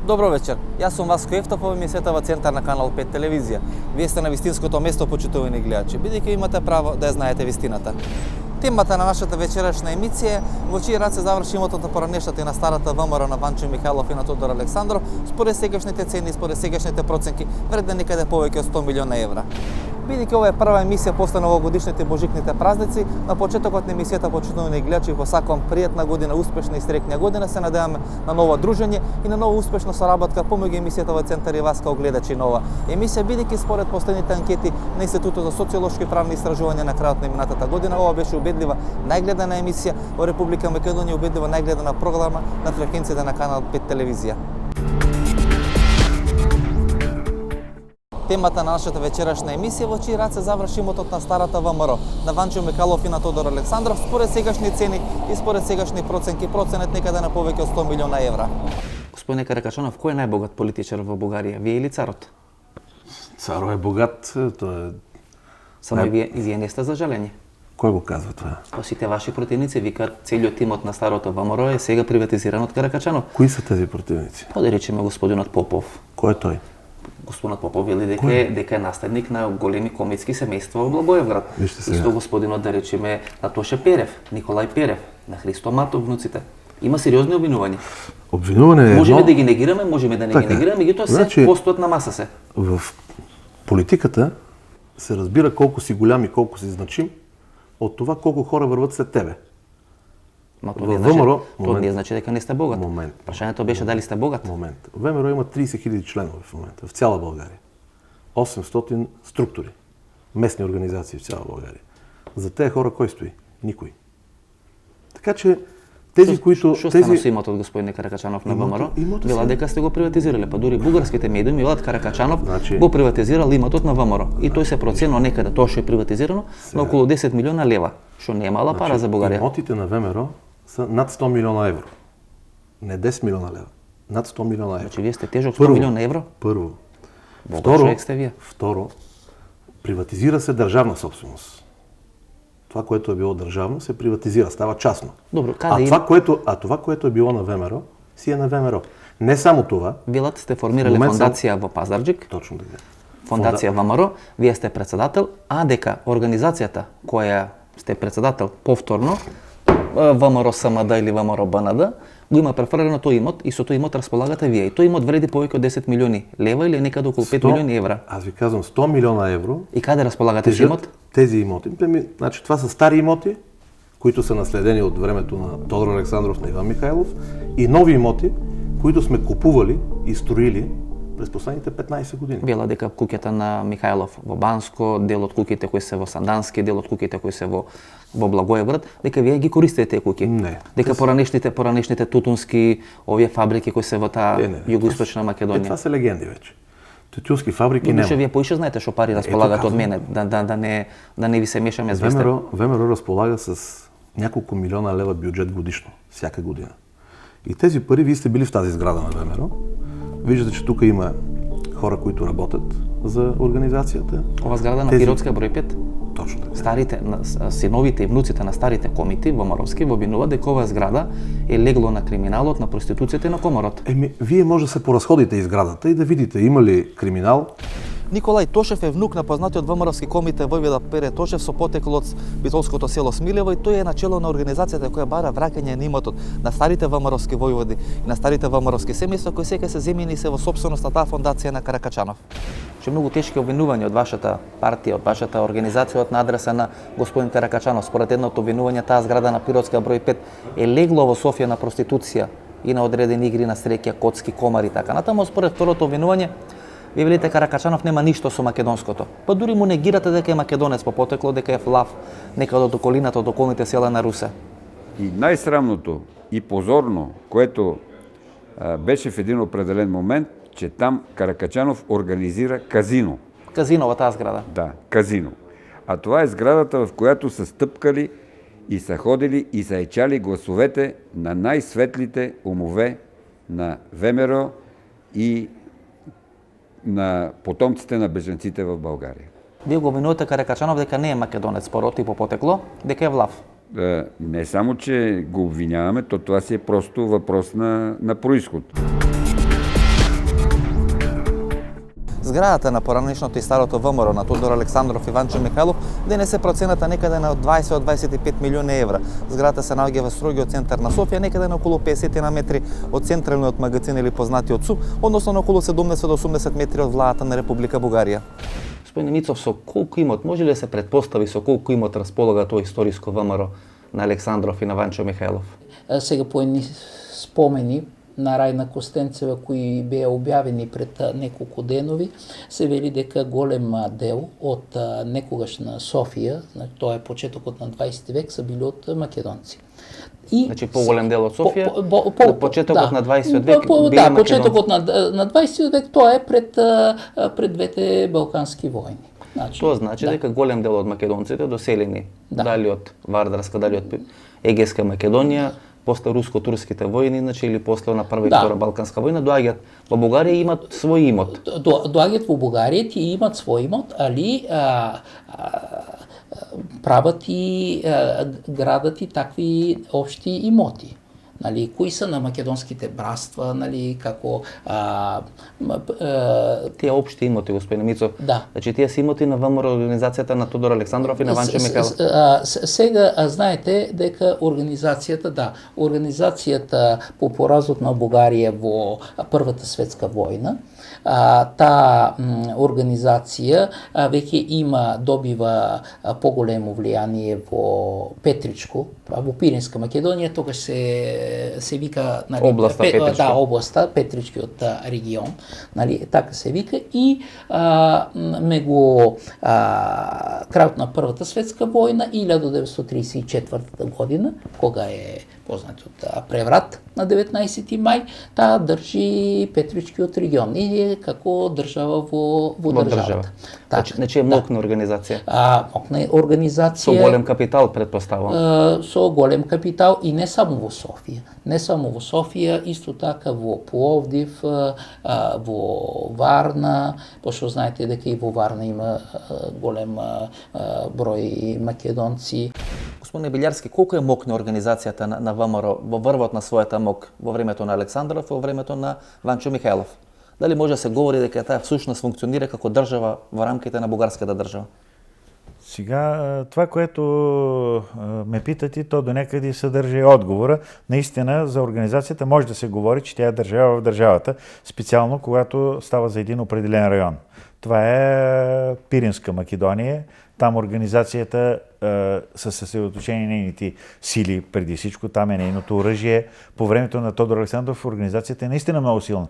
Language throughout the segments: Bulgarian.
Добро вечер. Јас сум Васко Ефтов, ова емисијата во центар на Канал 5 телевизија. Вие сте на вистинското место, почитувани гледачи, бидејќи имате право да ја знаете вистината. Темата на нашата вечерашна емисија е во чии раце заврши имотот на поранешната и на старата ВМРО на Ванчо Михајлов и на Тодор Александров, според сегашните цени и според сегашните проценки, вредна некаде повеќе од 100 милиона евра. Бидејќи ова е прва емисија после новогодишните божикните празници, на почетокот на емисијата, почитувани гледачи, посакувам пријатна година, успешна и среќна година, се надеваме на ново дружење и на ново успешна соработка помеѓу емисијата во центар и вас као гледачи на ова емисија, бидејќи според последните анкети на Институтот за социолошки и правни истражувања на крајот на минатата година, ова беше убедлива најгледана емисија во Република Македонија, убедлива најгледана програма на фреквенцијата на Канал 5 телевизија. Темата на нашата вечерашна емисија во чии раце заврши имотот на старата ВМРО на Ванчо Михајлов и на Тодор Александров, според сегашни цени и според сегашни проценки, проценет некаде на повеќе од 100 милиона евра. Господине Каракачанов, кој е најбогат политичар во Бугарија, вие или царот? Царо е богат, тоа е... Само и вие не сте за жалење. Кој го казва тоа? Па сите ваши противници викаат целиот имот на старото ВМРО е сега приватизиран од Каракачанов. Кои се тези противници? Па да речеме господинот Попов. Кој е тој? Господинот Попов вели дека е наследник на големи комитски семејства во Благоевград. Исто господинот, да речеме, на Тоше Перев, Николај Перев, на Христо Матов, внуците. Има сериозни обвинувања. Обвинување е можеме да ги негираме, можеме да не ги негираме, меѓутоа се постојат на маса се. В политиката се разбира колку си голям и колку си значим од това колку хора врват след тебе. Ма тоа не значи дека не сте богат. Прашањето беше дали сте богат. Момент. ВМРО има 30.000 членови в момента, в цяла Българија. 800 структури, местни организации в цяла Българија. За тие хора кој стои? Никој. Така че тези които Што стана со имотот господине Каракачанов на ВМРО? Вела дека сте го приватизирале, па дури бугарските медиуми велат Каракачанов го приватизирал имотот на ВМРО и тој се проценува некаде тоа што е приватизирано на околу 10 милиона лева, што не е мала пара за Бугарија. Имотите на ВМРО са над 100 милиона евро. Не 10 милиона лева, над 100 милиона евро. Значи вие сте тежок 100 милиона евро? Прво. Второ, приватизира се државна собственост. Това, което е било държавно, се приватизира, става частно. Добро, това, което е било на ВМРО, си е на ВМРО. Не само това. Велат сте формирали фондација во Пазарџик. Точно така. Фондација ВМРО, вие сте председател, а дека организацијата која сте председател повторно, ВМРО СМД или ВМРО БНД, го има преферирано тој имот и со тој имот располагате вие. И тој имот вреди повеќе од 10 милиони лева или некаде околу 5 милиони евра. Аз ви казвам 100 милиона евро. И каде располагате со имот? Тези имоти. Значи това са стари имоти, които са наследени от времето на Тодор Александров, на Иван Михайлов, и нови имоти, които сме купували и строили през последните 15 години. Вела дека куќата на Михајлов во Банско, дел од куќите кои се во Сандански, дел од куќите кои се во Благоевград, дека вие ги користите тие куќи. Не. Дека поранешните тутунски овие фабрики кои се во таа југоисточна Македонија. Това се легенди веќе. Тутунски фабрики нема. Вие поише знаете што пари располагат од мене, да не ви се мешаме звезде. ВМРО разполага с няколко милиона лева бюджет годишно, всяка година. И тези пари, вие сте били в тази сграда на ВМРО. Виждате, че тук има хора, които работят за организацията. Ова сграда на Пиротска број 5? Точно така. Старите, синовите и внуците на старите комити во Моровски во обвинуваат дека оваа зграда е легло на криминалот, на проституцијата и на коморот. Вие може да се поразходите из зградата и да видите има ли криминал. Николај Тошев е внук на познатиот ВМРО-вски комите Војвода Пере Тошев со потекло од битолското село Смилево и тој е начело на организацијата која бара враќање на имотот на старите ВМРО-вски војводи и на старите ВМРО-вски семејства кои сега се земени се во сопственост на таа фондација на Каракачанов. Че многу тешки обвинувања од вашата партија, од вашата организација на адреса на господин Каракачанов. Според едното обвинување, таа зграда на Пиротска број 5 е легло во Софија на проституција и на одредени игри на среќа, коцки, комари и така натаму. Според второто обвинување, вие велите Каракачанов нема ништо со македонското. Па дури му негирате дека е македонец по потекло, дека е влав некаде од околината, од околните села на Русе. И најсрамното и позорно, което беше в един определен момент, че там Каракачанов организира казино. Казино во таа зграда? Да, казино. А това е сградата, в която са стъпкали и са ходили и са ечали гласовете на най-светлите умове на ВМРО и на потомците на бежанците в България. Вие го обвинувате Каракачанов дека не е македонец по род и по потекло, дека е влав. Не само, че го обвиняваме, то това си е просто въпрос на происход. Зградата на поранешното и старото ВМРО на Тодор Александров и Ванчо Михайлов денесе процената некаде на 20-25 милиони евра. Зградата се наоѓа во строгиот центар на Софија, некаде на околу 50 на метри од централниот магазин или познатиот СУ, односно на околу 70-80 метри од владата на Република Бугарија. Господин Мицов, со колку имот, може ли да се предпостави со колку имот располага тоа историско ВМРО на Александров и на Ванчо Михайлов? Сега по едни спомени на Рајна Костенцева, кои беа објавени пред неколку денови, се вели дека голем дел од некогашна Софија, тоа е почетокот на 20 век, са били од македонци. Значи поголем дел од Софија, на почетокот на 20 век били македонци. Почетокот на 20 век тоа е пред двете балкански војни. Тоа значи дека голем дел од македонците доселени дали од Вардарска, дали од Егејска Македонија, после руско-турските војни, значи или после на прва и втора балканска војна, доаѓаат во Бугарија и имат свој имот. Доаѓаат во Бугарија и имат свој имот, али прават и градат и такви општи имоти. Нали, кои се на македонските братства, нали, како тие општи имоти, господин Мицов. Да. Значи тие се имоти на ВМРО организацијата на Тодор Александров и на Ванчо Михайлов. Сега знаете дека организацијата по поразот на Бугарија во Првата светска војна, таа организација веќе добива поголемо влијание во Петричко, во Пиринска Македонија, тогаш се вика, нали, областа Петричко. Да, областа, Петричкиот регион, нали, така се вика, и крајот на Првата светска војна, 1934 година, кога е познатиот преврат на 19 мај, таа држи Петричкиот регион и како држава во државата. Значи е мокна организација. Мокна организација. Со голем капитал, предпоставувам. Со голем капитал и не само во Софија. Не само во Софија, исто така во Пловдив, во Варна, пошто знаете дека и во Варна има голем број македонци. Господине Билјарски, колку е мокна организацијата на ВМРО во врвот на својата мок во времето на Александров и во времето на Ванчо Михайлов? Дали може да се говори дека таа всушност функционира како држава во рамките на бугарската држава? Сега, това, което ме питате, то до някъде съдържа и отговора. Наистина, за организацията може да се говори, че тя е държава в държавата, специално когато става за един определен район. Това е Пиринска Македония. Там организацията са съсредоточени нейните сили преди всичко. Там е нейното оръжие. По времето на Тодор Александров организацията е наистина много силна.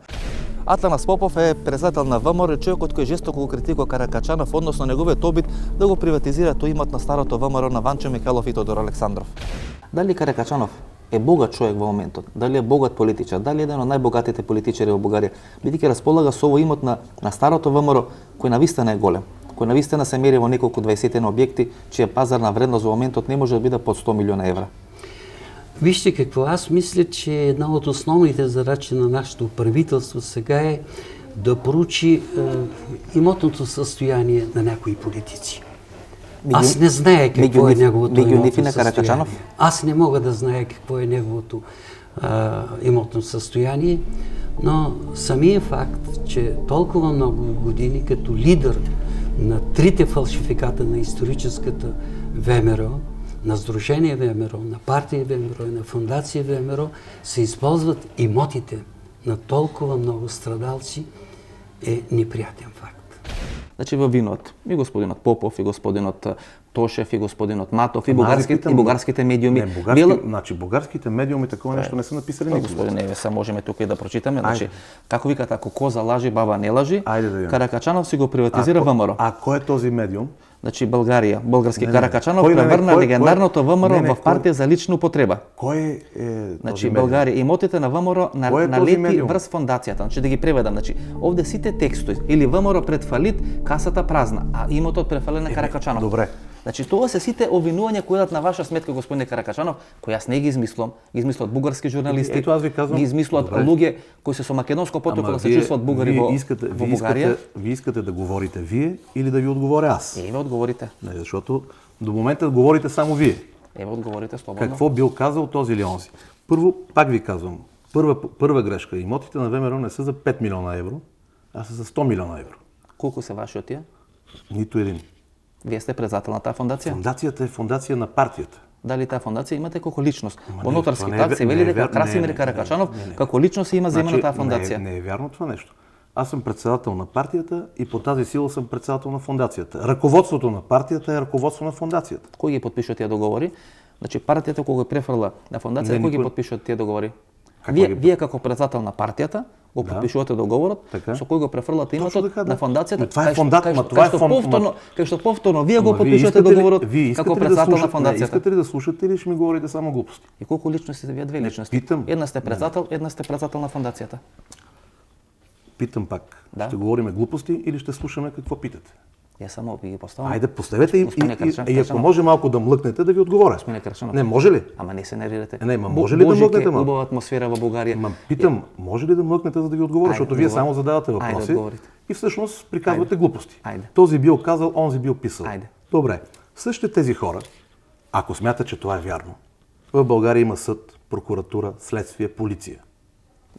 Атанас Попов е председател на ВМРО, човекот кој жестоко го критикува Каракачанов, односно неговиот обид да го приватизира тој имот на старото ВМРО на Ванчо Михайлов и Тодор Александров. Дали Каракачанов е богат човек во моментот? Дали е богат политичар? Дали е еден од најбогатите политичари во Бугарија? Бидејќи располага со овој имот на старото ВМРО, кој навистина е голем, кој навистина се мери во неколку 20 објекти, чија пазарна вредност во моментот не може да биде под 100 милиона евра. Вижте какво, аз мисля, че една от основните задачи на нашето правителство сега е да проучи имотното състояние на някои политици. Аз не зная какво е неговото имотно състояние. Аз не мога да зная какво е неговото имотно състояние, но самият факт, че толкова много години като лидер на трите фалшификата на историческата ВМРО, на Сдружение ВМРО, на партия ВМРО и на фундация ВМРО се използват имотите на толкова много страдалци е неприятен факт. Значи във винот и господинот Попов, и господинот Тошев, и господинот Матов, и бугарските медиуми. Значи бугарските медиуми такова нещо не са написали никога. Господин Евеса, можеме тук и да прочитаме. Значи, како викат, ако коза лажи, баба не лажи, Каракачанов си го приватизира ВМРО. А кој е този медиум? Значи Българија, български Каракачанов превърна легендарното ВМРО в партия за лична употреба. Кој е Значи Българија, имотите на ВМРО налети врз фондацијата. Значи да ги преведам, значи овде сите текстови или ВМРО пред фалит, касата празна, а имотот префален на Каракачанов. Добре. Значи тоа се сите обвинувања кои идат на ваша сметка, господине Каракачанов, кои јас не ги измислам, ги измислат бугарски журналисти, ги измислат луѓе кои се со македонско потекло да се чувстват бугари во Бугарија. Вие искате да говорите вие или да ви отговоря аз? Еве одговорите. Не, защото до момента говорите само вие. Еве одговорите слободно. Какво бил казал този или онзи? Първо, пак ви казвам, първа грешка. Имотите на ВМРО не са за 5 милиона евро, а са за 100 милиона евро. Колко са ваши от тия? Нито един. Вие сте председател на тази фондация? Фондацията е фондация на партията. Дали тази фондация имате како личност? Во не, нотарски това не е акт се ве- вели не е дека вер- Красимир не, Каракачанов не. како личност има земја на тази фондација. Не е вярно това нещо. Аз съм председател на партията и по тази сила съм председател на фондацията. Ръководството на партията е ръководство на фондацията. Кој ги подпишува тие договори? Значи партијата кога ги префрла на фондација, кој ги никој- подпишува тие договори? Како Вие, ги- вие како председател на партијата го подпишувате договорот, Така. со кој го префрлате Точно името така, да. на фондацијата. Но това е кај што- фондат- кај ма што- това е кај што фонд- повторно, кај што повторно вие го Ама вие подпишувате искате ли- договорот вие искате како ли да председател на слушате- не, фондацијата. Искате ли да слушате или ще ми говорите само глупости? И колку личности сте вие? Две личности. питам. Една сте председател, една сте председател на фондацијата. Питам пак. Да. Ще говорим глупости или ще слушаме какво питате? Ја само ви ги поставам. Айде, поставете и Господине и ако може малко да млъкнете, да ви отговоря. Господине Крачанов. Не, може ли? Ама не се нервирате. Не, ма може ли да млъкнете малко? Убава атмосфера во Бугарија. Ма питам, може ли да млъкнете, за да ви отговоря, Айде, защото вие отговори. само задавате Айде, въпроси отговорите. и всъщност приказвате глупости. Айде. Този бил казал, онзи бил писал. Айде. Добре, същите тези хора, ако смятат, че това е вярно, в България има съд, прокуратура, следствие, полиция.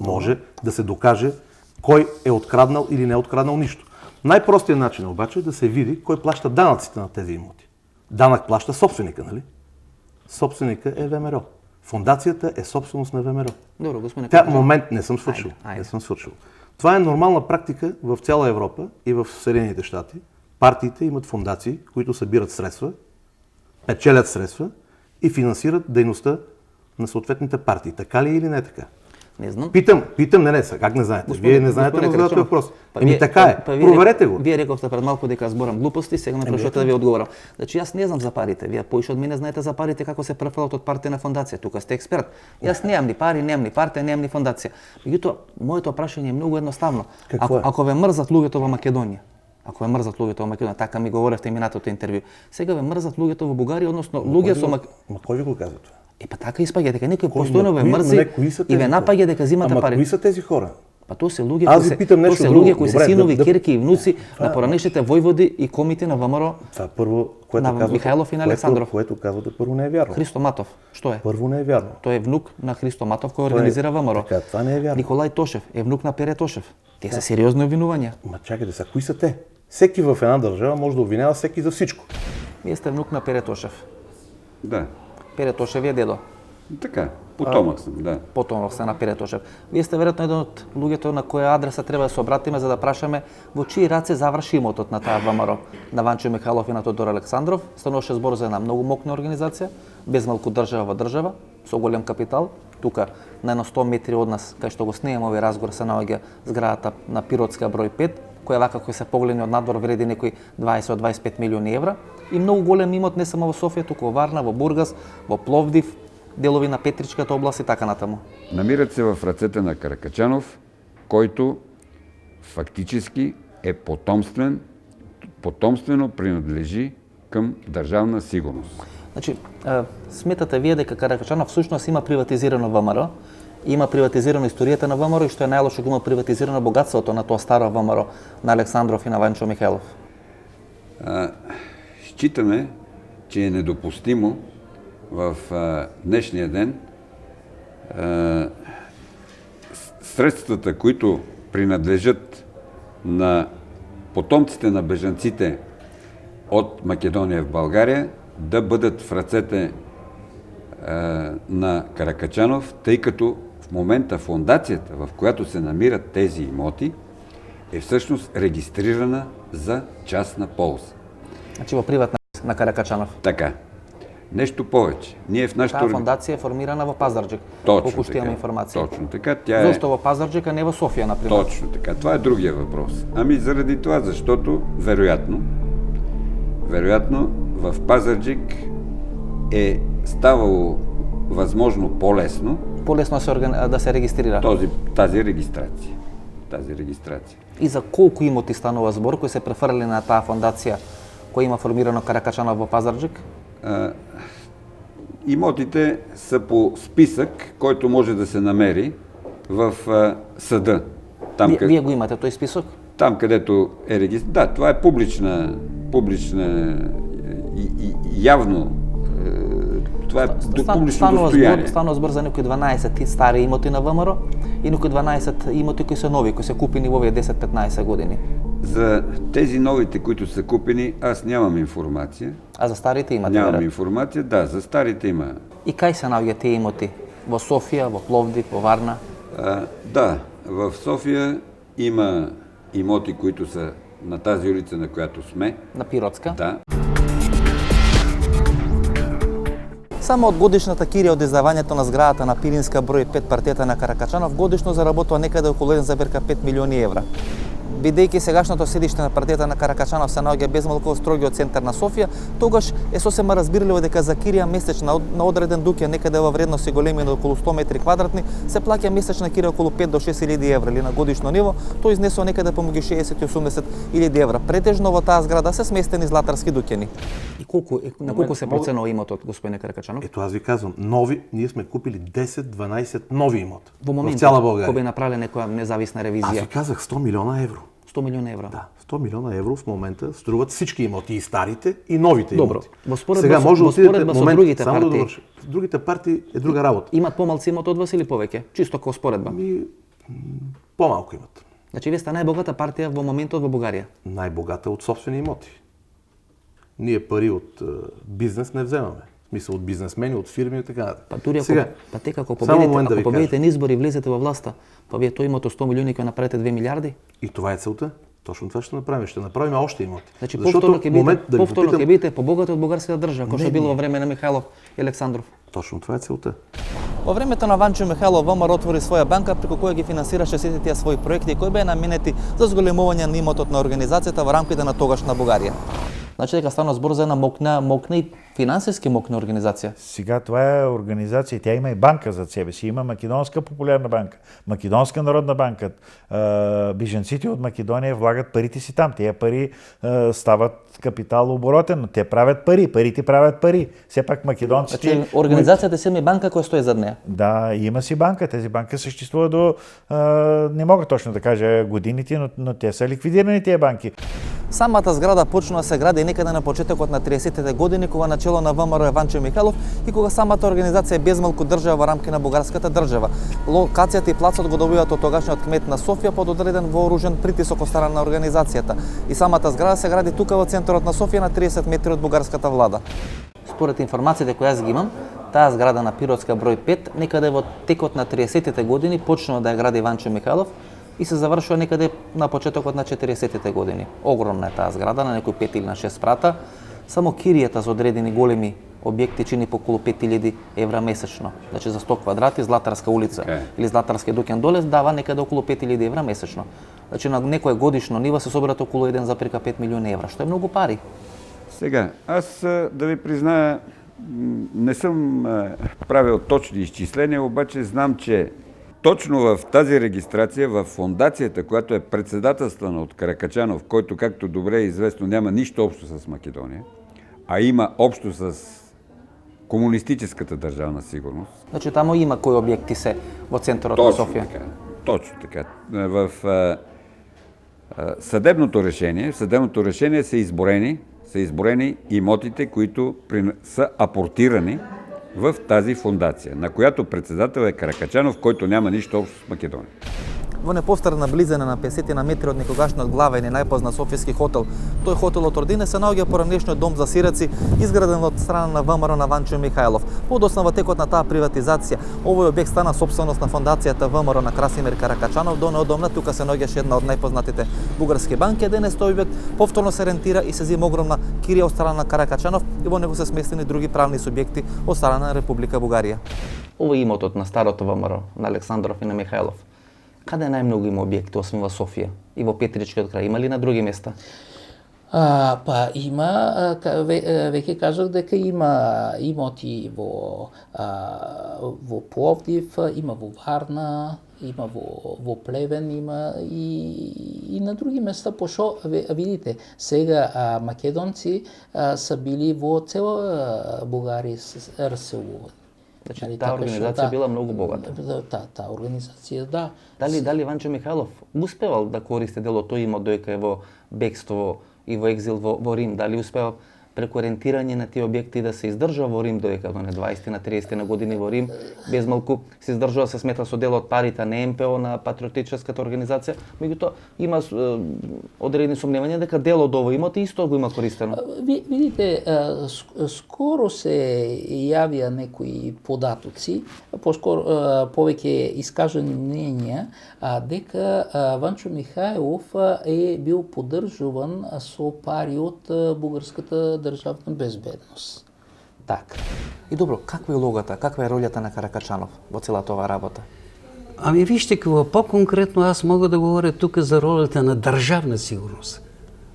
Може да се докаже кой е откраднал или не е откраднал нищо. Най-простият начин обаче е да се види кой плаща данъците на тези имоти. Данък плаща собственика, нали? Собственика е ВМРО. Фондацията е собственост на ВМРО. Добро, господине Тя, Крачанов. момент, не съм свършил. Айде. Не съм свършил. Това е нормална практика в цяла Европа и в Съединените щати. Партиите имат фондации, които събират средства, печелят средства и финансират дейността на съответните партии. Така ли е или не е така? Не знам. Питам, не, как не знаете? Вие не знаете Господине да задавате Крачанов, въпрос. па Еми вие- така е. па вие Проверете го. Вие рековте пред малку дека зборам глупости, сега ме прашувате да ви одговорам. Значи јас не знам за парите. Вие поише од мене знаете за парите како се префрлат од партија на фондација. Тука сте експерт. Јас немам ни пари, немам ни партија, немам ни фондација. Меѓутоа, моето прашање е многу едноставно. Какво е? Ако ве мрзат луѓето во Македонија, ако ве мрзат луѓето во Македонија, така ми говоревте и минатото интервју. Сега ве мрзат луѓето во Бугарија, односно луѓе со Ма кой ви го каза това? Па така испаѓа дека некој Кой? постојано Ма ве кои- мрзи ма кои са и тези ве хора? напаѓа дека земате Ама пари. кои са тези хора? Па тоа се луѓе Аз кои ви се питам нещо тоа се друго. луѓе кои се Добре, синови, да- кирки и внуци на поранешните војводи и комите на ВМРО Това първо, което На казвате, Михайлов и на Александров. Което казвате, първо не е вярно. Христо Матов. Што е? Първо не е вярно. Тој е внук на Христо Матов кој организира ВМРО. Така, това не е вярно. Николај Тошев е внук на Пере Тошев. Тие се сериозни обвинувања. Ма чакайте сега, кои са те? Всеки в една държава може да обвинява всеки за всичко. Вие сте внук на Пере Тошев. Да, Пере Тошев е дедо. така, потомък съм, да. Потомок сте на Пере Тошев. Вие сте веројатно еден од луѓето на која адреса треба да се обратиме за да прашаме во чии раце заврши имотот на таа ВМРО, на Ванчо Михайлов и на Тодор Александров. Стануваше збор за една многу мокна организација, без малку држава во држава, со голем капитал. Тука на едно 100 метри од нас, кај што го снимаме овој разговор, се наоѓа зградата на Пиротска број 5, која вака кој се погледне од надвор вреди некои 20 од 25 милиони евра и многу голем имот не само во Софија, туку во Варна, во Бургас, во Пловдив, делови на Петричката област и така натаму. Намират се в ръцете на Каракачанов, който фактически е потомствено принадлежи към държавна сигурност. Значи, сметате вие дека Каракачанов всушност има приватизирано ВМРО, има приватизирано историјата на ВМРО и што е најлошо го има приватизирано богатството на тоа старо ВМРО на Александров и на Ванчо Михайлов. Считаме, че е недопустимо в днешния ден средствата, които принадлежат на потомците на бежанците от Македония в България, да бъдат в ръцете на Каракачанов, тъй като в момента фондацията, в която се намират тези имоти, е всъщност регистрирана за частна полза. Значи во приватна на Каракачанов. Така. Нещо повече. Ние в нашата Таа фондација е формирана во Пазарџик. Точно колку што имаме така. информација. Точно така. Тя е... Зошто во Пазарџик, а не во Софија, например? Точно така. Това е другия въпрос. Ами заради това, защото вероятно в Пазарджик е ставало възможно по-лесно Полесно да се регистрира. тази регистрация. И за колку имоти станува збор кои се префрлени на таа фондација која има формирано Каракачанов во Пазарџик? Имотите са по списък, който може да се намери в съда. Вие го имате тој список? Там, където е регистрация. Да, това е публична и явно. Това е публично достояние. Станува збор за некои 12 стари имоти на ВМРО и некои 12 имоти кои се нови, кои се купени во овие 10-15 години. За тези новите, които са купени, аз нямам информация. А за старите имате? Нямам вероятно? информация, да, за старите има. И кај се наоѓаат тие имоти? Во Софија, во Пловдив, во Варна? Да, в София има имоти, които са на тази улица, на която сме. На Пиротска? Да. Само од годишната кирија од издавањето на зградата на Пиринска број 5 партијата на Каракачанов годишно заработува некаде околу 1,5 милиони евра. Бидејќи сегашното седиште на партијата на Каракачанов се наоѓа безмалку во строгиот центар на Софија, тогаш е сосема разбирливо дека за кирија месечна на одреден дуќан некаде во вредности големи од околу 100 метри квадратни се плаќа месечна кирија околу 5 до 6 илјади евра или на годишно ниво тој изнесува некаде помеѓу 60 и 80 илјади евра. Претежно во таа зграда се сместени златарски дуќани. И на колку се проценува имотот, господине Каракачанов? Ето аз ви казвам, нови, ние сме купили 10-12 нови имота Во моментот, в цяла България. кога би направиле некоја независна Аз ревизија? ви казах 100 милиона евро. 100 милиона евра. Да, 100 милиона евро в момента струват всички имоти, и старите, и новите Добро. имоти. Во споредба Сега со- може да во отидете, споредба со момент, другите само да партии. довърша. Другите партии е друга работа. Имат помалци имот од вас или повеќе? Чисто како споредба. По-малко имат. Значи вие сте најбогата партија во моментот во Бугарија. Най-богата от собствени имоти. Ние пари от бизнес не вземаме. В смисъл от бизнесмени, от фирми и така нататък. Па дури ако Сега, па тека ако само победите, момент да ако ви победите кажа. на избори и влезете во власта, па вие тој имот од 100 милиони кој направите 2 милиарди? И това е целта. Точно това ще направим. Ще направим още имоти. Значи Защото повторно ќе момент бидете, да ви повторно попитам- ќе бидете побогати од бугарската држава, кој што Не, е било не. во време на Михајлов и Александров. Точно това е целта. Во времето на Ванчо Михајлов ВМРО отвори своја банка преку која ги финансираше сите тие своји проекти кои беа наменети за зголемување на имотот на организацијата во рамките на тогашна Бугарија. Значи дека стана збор за една мокна и финансиски мокна организација. Сега това е организация, тя има и банка зад себе си. Има Македонска популярна банка, Македонска народна банка. Бежанците от Македония влагат парите си там. Тия пари стават капиталооборотен, но те правят пари, парите правят пари. Все пак македонците... Значи организацијата си има и банка која стои зад неја. Да, има си банка. Тези банки съществуват до... не мога точно да кажа годините, но те са ликвидирани тия банки. Самата зграда почнува да се гради некаде на почетокот на 30-те години, кога начело на ВМРО е Ванчо Михајлов и кога самата организација безмалку држава во рамки на бугарската држава. Локацијата и плацот го добиваат од тогашниот кмет на Софија под одреден вооружен притисок од страна на организацијата. И самата зграда се гради тука во центарот на Софија на 30 метри од бугарската влада. Според информациите кои јас ги имам, таа зграда на Пиротска број 5 некаде во текот на 30-те години почнува да ја гради Ванчо Михајлов и се завршува некаде на почетокот на 40-те години. Огромна е таа зграда, на некои 5 или на 6 спрата. Само киријата за одредени големи објекти чини по околу 5000 евра месечно. Значи за 100 квадрати Златарска улица или Златарски дуќан доле дава некаде околу 5000 евра месечно. Значи на некое годишно ниво се собират околу 1,5 милиони евра, што е многу пари. Сега, аз да ви призная, не съм правил точни изчисления, обаче знам, че точно в тази регистрация, в фондацията, която е председателствана от Каракачанов, който, както добре е известно, няма нищо общо с Македония, а има общо с комунистическата държавна сигурност. Значи таму има кои објекти се во центарот на Точно Софија. така. Точно така. В съдебното решение са изборени имотите, които са апортирани в тази фондация, на която председател е Каракачанов, който няма нищо общо с Македония. Во непосредна близина на 50 на метри од некогашниот главен и најпознат софијски хотел, тој хотелот Ордине се наоѓа поранешниот дом за сираци, изграден од страна на ВМРО на Ванчо Михајлов. Подоцна во текот на таа приватизација, овој објект стана сопственост на фондацијата ВМРО на Красимир Каракачанов, до неодамна тука се наоѓаше една од најпознатите бугарски банки, денес тој објект повторно се рентира и се зема огромна кирија од страна на Каракачанов и во него се сместени други правни субјекти од страна на Република Бугарија. Овој имотот на старото ВМРО на Александров и на Михајлов. Каде најмногу има објекти, освен во Софија и во Петричкиот крај? Има ли на други места? Па има, веќе кажав дека има имоти во Пловдив, има во Варна, има во Плевен, има и на други места, пошто видите, сега македонци са били во цела Бугарија раселувани. Значи, таа организација била многу богата. Таа организација, да. Дали Ванчо Михајлов успевал да користи дел од тој имот дојка е во бегство и во екзил во Рим? Дали успеал преку рентирање на тие објекти да се издржува во Рим додека на 20 на 30 на години во Рим, без малку се издржува, се смета со дел од парите на МПО, на патриотичката организација, меѓутоа има одредени сомневања дека дел од овој имот исто го има користено. Видите, скоро се јавија некои податоци, повеќе искажани мнења, дека Ванчо Михајлов е бил поддржуван со пари од бугарската државна безбедност. Така. И добро, каква е улогата, каква е ролјата на Каракачанов во целата оваа работа? Ами вижте, какво по-конкретно аз мога да говоря тук за ролята на държавна сигурност.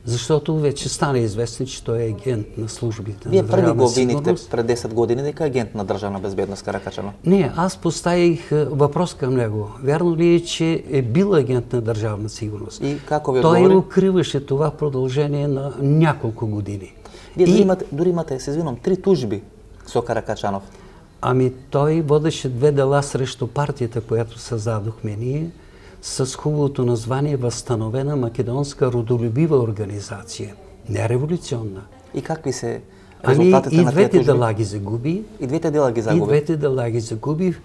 Защото вече стана известно, че той е агент на службите Вие на први държавна го обвинихте сигурност. пред 10 години дека е агент на државна безбедност Каракачанов. Не, аз поставих въпрос към него. Вярно ли е, че е бил агент на държавна сигурност? И како ви Той одговори? укриваше това в продължение на няколко години. Вие дури имате, се извинувам, 3 тужби со Каракачанов. Ами той водеше 2 дела срещу партията, която създадохме ние, с хубавото название Възстановена македонска родолюбива организация. Не революционна. И какви се Ами резултатите и на тие двете тужби? дела ги загуби. И двете дела ги И загуби. двете дела ги загуби.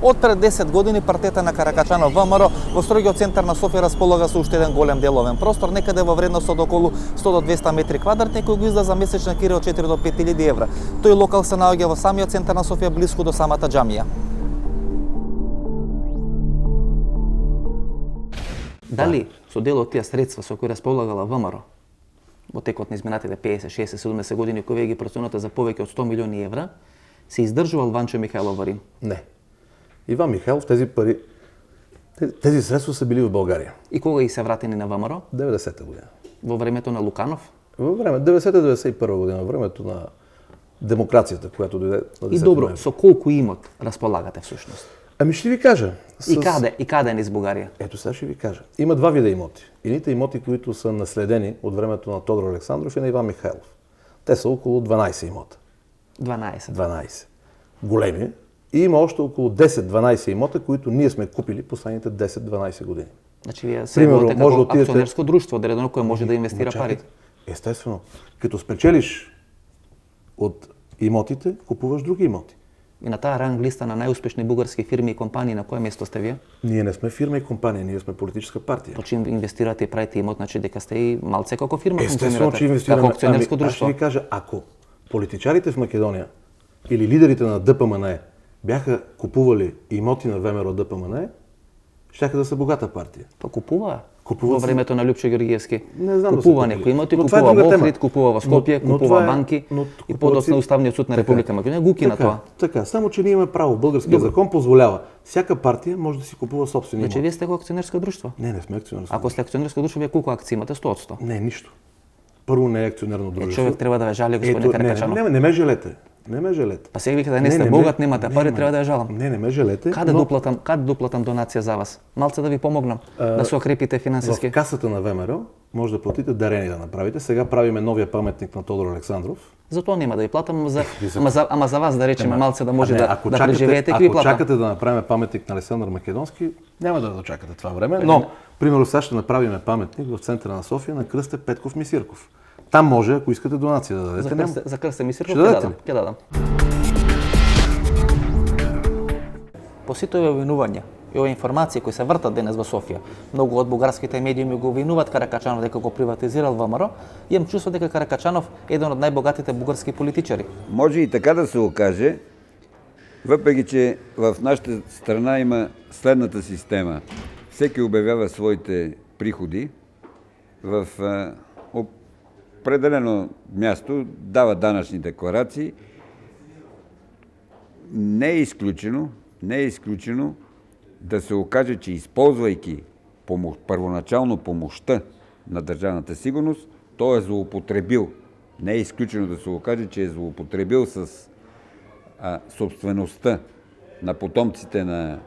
Од пред 10 години партијата на Каракачанов ВМРО во строгиот центар на Софија располага со уште еден голем деловен простор, некаде во вредност од околу 100 до 200 метри квадратни, кој го изда за месечна кира од 4 до 5000 евра. Тој локал се наоѓа во самиот центар на Софија, блиску до самата џамија. Дали со дел од тие средства со кои располагала ВМРО во текот на изминатите 50, 60, 70 години, кои вие ги проценувате за повеќе од 100 милиони евра, се издржувал Ванчо Михајлов во Рим? Не. Иван Михайлов, тези пари, тези средства са били в България. И кога ги се вратени на ВМРО? 90-та година. Во времето на Луканов? Във време, 90-91 година, във времето на демокрацията, която дойде на 10 И добро, ноември. со колку имот располагате всушност? Ами ще ви кажа. И каде низ Бугарија? Ето сега ще ви кажа. Има два вида имоти. Едните имоти, които са наследени от времето на Тодор Александров и на Иван Михайлов. Те са около 12 имота. 12. 12. Големи. И има още около 10-12 имота, които ние сме купили последните 10-12 години. Значи вие се Примерно, водите може како да отидете- акционерско друштво, одредено кое може да инвестира Чакайте. пари. Естествено. Като спечелиш от имотите, купуваш други имоти. И на таа ранг листа на најуспешни бугарски фирми и компании на кое место сте вие? Ние не сме фирма и компания, ние сме политическа партия. Почи инвестирате и правите имот, значи дека сте и малце како фирма Естествено, функционирате, че инвестираме. како акционерско Аз ще друштво. ви кажа, ако политичарите в Македония или лидерите на ДПМНЕ бяха купували имоти на ВМРО ДПМНЕ, щяха да са богата партия. Па купува. Купуват Во се- времето на Лјупчо Георгиевски. Не знам да Купува са некои купили. имоти, Но това е купува друга во Охрид, тема. купува во Скопје, Но купува това е- банки но и купуват подоцна си- Уставниот суд на Така. Република Македонија гуки на тоа. Така, само че ние имаме право. Българският закон позволява. Всяка партия може да си купува собствени Значи имоти. вие сте како акционерско друштво. Не сме акционерство. Ако сте акционерско друштво, вие колку акции имате? 100%. Не, нищо. Първо не е акционерно дружество. Човек треба да ве жали, господин Каракачанов. не ме желете. Не ме желете. Па сега вика да не сте богат, немате пари, треба да ја жалам. Не ме желете. Каде но доплатам донација за вас? Малце да ви помогнам да се окрепите финансиски. в касата на ВМРО може да платите дарение да направите. Сега правиме новия паметник на Тодор Александров. Затоа нема да ви платам, ама за вас да речеме малце да може да ако преживеете, ќе ви ако платам. чакате да направим паметник на Александър Македонски, няма да дочакате това време. Но, примерно, сега ще направим паметник в центъра на София на Кръстев Петков Мисирков. Там може, ако искате донация да дадете. За кръста ми Ще дадете ли? ќе дадам. По сите овие обвинувања и овие информации кои се вртат денес во Софија, многу од бугарските медиуми го обвинуваат Каракачанов дека го приватизирал ВМРО, имам чувство дека Каракачанов е еден од најбогатите бугарски политичари. Може и така да се окаже, въпреки че в нашата страна има следната система. Всеки обявява своите приходи в определено място, дава данъчни декларации. Не е изключено да се окаже, че използвайки първоначално помощта на държавната сигурност, той е злоупотребил. Не е изключено да се окаже, че е злоупотребил с собствеността на потомците на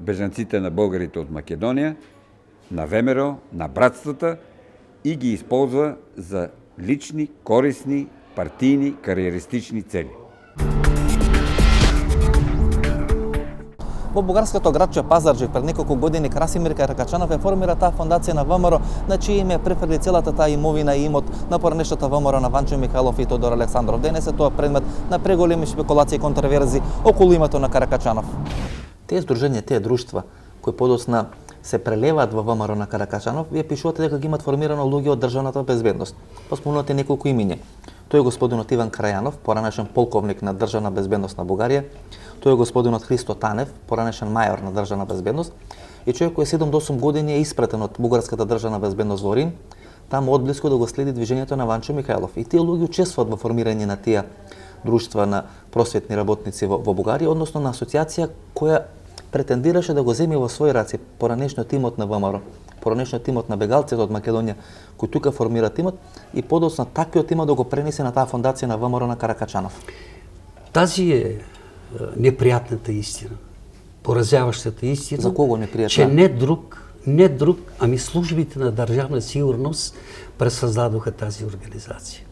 бежанците на българите от Македония, на ВМРО, на братствата и ги използва за лични, корисни, партийни, кариеристични цели. Во бугарското градче Пазарджик пред неколку години Красимир Каракачанов ја формира таа фондација на ВМРО, на чие име преферли целата таа имовина и имот на поранешната ВМРО на Ванчо Михайлов и Тодор Александров. Денес е тоа предмет на преголеми шпекулации и контроверзи околу името на Каракачанов. Тие здруженија, тие друштва кои подоцна се прелеваат во ВМРО на Каракачанов, вие пишувате дека ги имат формирано луѓе од државната безбедност. Поспомнувате неколку имиња. Тој е господинот Иван Крајанов, поранешен полковник на државна безбедност на Бугарија. Тој е господинот Христо Танев, поранешен мајор на државна безбедност. И човек кој 7 до 8 години е испратен од бугарската државна безбедност во Рим, таму одблиску да го следи движењето на Ванчо Михайлов. И тие луѓе учествуваат во формирање на тие друштва на просветни работници во Бугарија, односно на асоциација која претендираше да го земе во своји раци поранешниот имот на ВМРО, поранешниот имот на бегалците од Македонија, кои тука формираат имот, и подоцна таквиот имот да го пренесе на таа фондација на ВМРО на Каракачанов. Тази е неприятната истина, поразяващата истина. За кого неприятна? Че не друг, ами службите на Държавна сигурност пресъздадоха тази организация.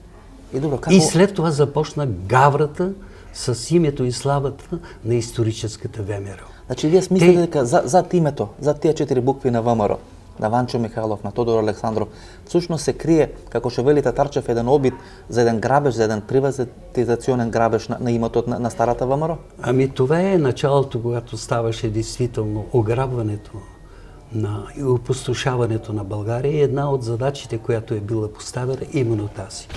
И след това започна гаврата с името и славата на историческата ВМРО. Значи, вие смислите дека зад името, зад тие 4 букви на ВМРО, на Ванчо Михайлов, на Тодор Александров, всушност се крие, како што вели Татарчев, еден обид за еден грабеж, за еден приватизационен грабеж на имотот на старата ВМРО? Ами това е началото, когато ставаше действително ограбването и опустошаването на България, и една от задачите, която е била поставена, именно тази.